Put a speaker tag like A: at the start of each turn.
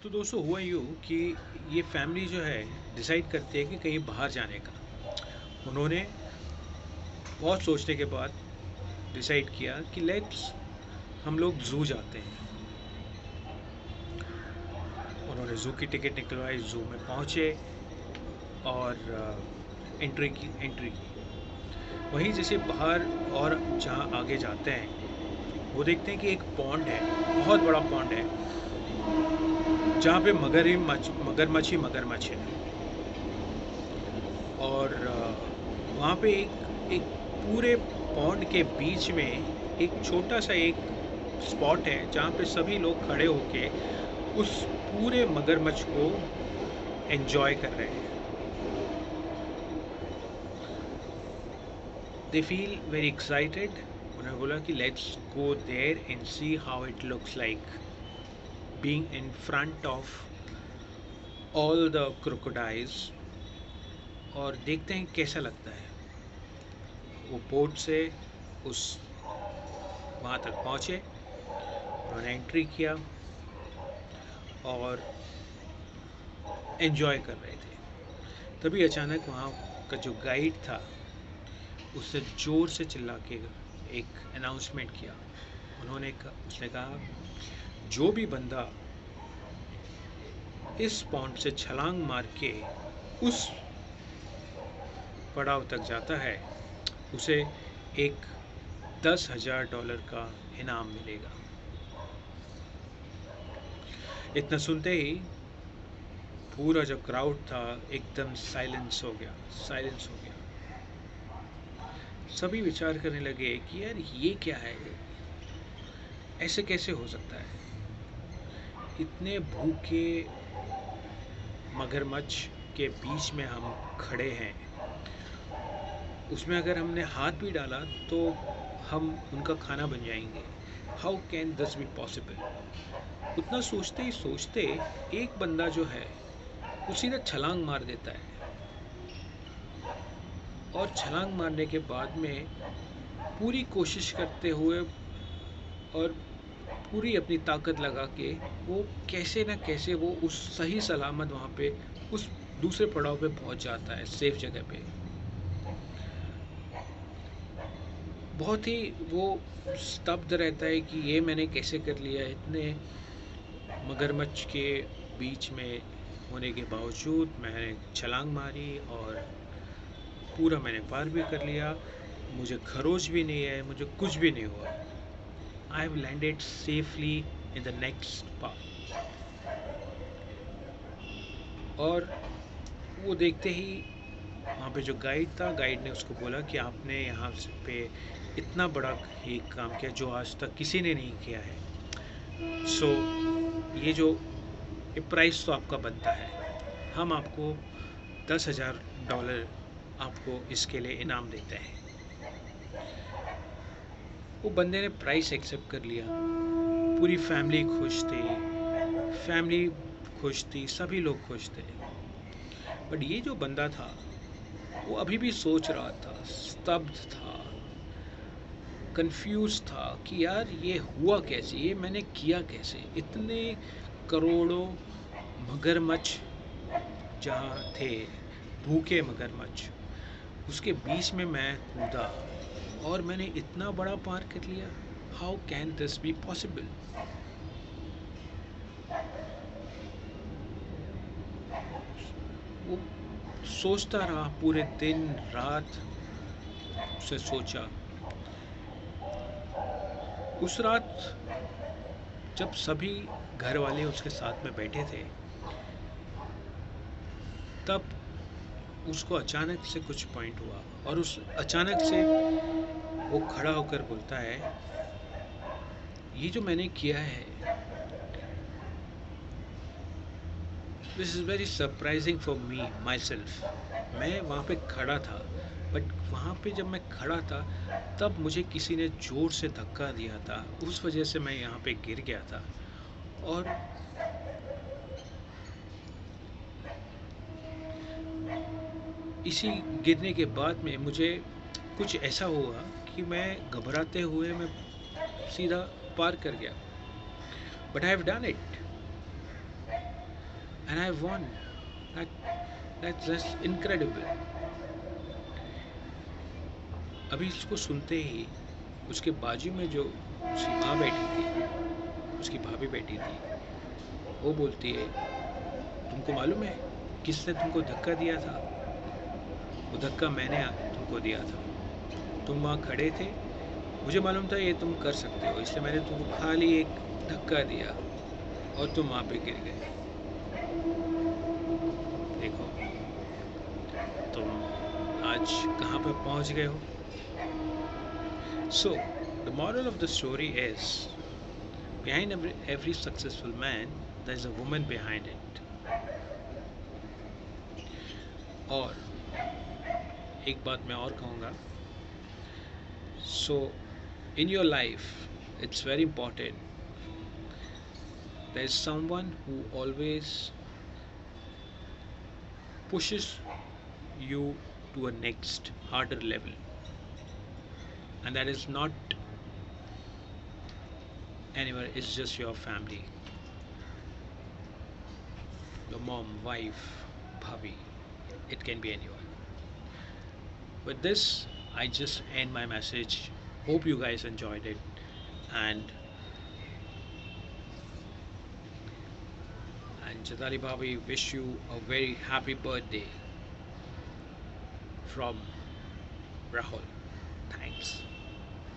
A: तो दोस्तों हुआ यूँ कि ये फैमिली जो है डिसाइड करती है कि कहीं बाहर जाने का। उन्होंने बहुत सोचने के बाद डिसाइड किया कि लेट्स हम लोग ज़ू जाते हैं। उन्होंने ज़ू की टिकट निकलवाई, ज़ू में पहुँचे और एंट्री की। वहीं जैसे बाहर और जहाँ आगे जाते हैं वो देखते हैं कि एक पॉन्ड है, बहुत बड़ा पॉन्ड है, जहाँ पे मगरमच्छ है। और वहाँ पे एक पूरे पॉन्ड के बीच में एक छोटा सा एक स्पॉट है जहाँ पे सभी लोग खड़े होके उस पूरे मगरमच्छ को एंजॉय कर रहे हैं। They feel very excited. उन्होंने बोला कि let's go there and see how it looks like being in front of all the crocodiles, और देखते हैं कैसा लगता है। वो बोट से उस वहाँ तक पहुँचे, उन्होंने एंट्री किया और एंजॉय कर रहे थे। तभी अचानक वहाँ का जो गाइड था उससे ज़ोर से चिल्ला के एक अनाउंसमेंट किया। उसने कहा, जो भी बंदा इस पॉन्ड से छलांग मार के उस पड़ाव तक जाता है उसे एक $10,000 का इनाम मिलेगा। इतना सुनते ही पूरा जो क्राउड था एकदम साइलेंस हो गया। सभी विचार करने लगे कि यार ये क्या है, ऐसे कैसे हो सकता है। इतने भूखे मगरमच्छ के बीच में हम खड़े हैं, उसमें अगर हमने हाथ भी डाला तो हम उनका खाना बन जाएंगे। How can this be possible. उतना सोचते ही सोचते एक बंदा जो है वो सीधा छलांग मार देता है, और छलांग मारने के बाद में पूरी कोशिश करते हुए और पूरी अपनी ताकत लगा के वो कैसे ना कैसे वो उस सही सलामत वहाँ पे उस दूसरे पड़ाव पे पहुँच जाता है, सेफ जगह पे। बहुत ही वो स्तब्ध रहता है कि ये मैंने कैसे कर लिया। इतने मगरमच्छ के बीच में होने के बावजूद मैंने छलांग मारी और पूरा मैंने पार भी कर लिया। मुझे खरोच भी नहीं है, मुझे कुछ भी नहीं हुआ। I have landed safely in the next part. और वो देखते ही वहाँ पे जो गाइड था, गाइड ने उसको बोला कि आपने यहाँ पे इतना बड़ा ही काम किया जो आज तक किसी ने नहीं किया है। सो ये जो ये प्राइस तो आपका बनता है, हम आपको $10,000 आपको इसके लिए इनाम देते हैं। वो बंदे ने प्राइस एक्सेप्ट कर लिया। पूरी फैमिली खुश थी, सभी लोग खुश थे। बट ये जो बंदा था वो अभी भी सोच रहा था, स्तब्ध था, कंफ्यूज था कि यार ये हुआ कैसे, ये मैंने किया कैसे। इतने करोड़ों मगरमच्छ जहाँ थे, भूखे मगरमच्छ, उसके बीच में मैं कूदा और मैंने इतना बड़ा पार कर लिया। How can this be possible. वो सोचता रहा पूरे दिन रात, उसे सोचा। उस रात जब सभी घर वाले उसके साथ में बैठे थे, तब उसको अचानक से कुछ पॉइंट हुआ और उस अचानक से वो खड़ा होकर बोलता है, ये जो मैंने किया है, this is very surprising for me my self. मैं वहाँ पे खड़ा था, बट वहाँ पे जब मैं खड़ा था तब मुझे किसी ने ज़ोर से धक्का दिया था, उस वजह से मैं यहाँ पे गिर गया था। और इसी गिरने के बाद में मुझे कुछ ऐसा हुआ कि मैं घबराते हुए मैं सीधा पार कर गया। But I have done it. and I won. That that's just incredible. अभी इसको सुनते ही उसके बाजू में जो उसकी माँ बैठी थी, उसकी भाभी बैठी थी, वो बोलती है, तुमको मालूम है किसने तुमको धक्का दिया था? वो धक्का मैंने तुमको दिया था। तुम वहाँ खड़े थे, मुझे मालूम था ये तुम कर सकते हो, इसलिए मैंने तुमको खाली एक धक्का दिया और तुम वहाँ पे गिर गए। देखो तुम आज कहाँ पे पहुँच गए हो। So the moral of the story is, behind every successful man there is a woman behind it. और एक बात मैं और कहूँगा, so in your life it's very important, there is someone who always pushes you to a next harder level, and that is not anywhere, it's just your family, your mom, wife, bhabhi, it can be anyone. With this I just end my message. Hope you guys enjoyed it, and Chetali Bhabhi wish you a very happy birthday from Rahul. Thanks.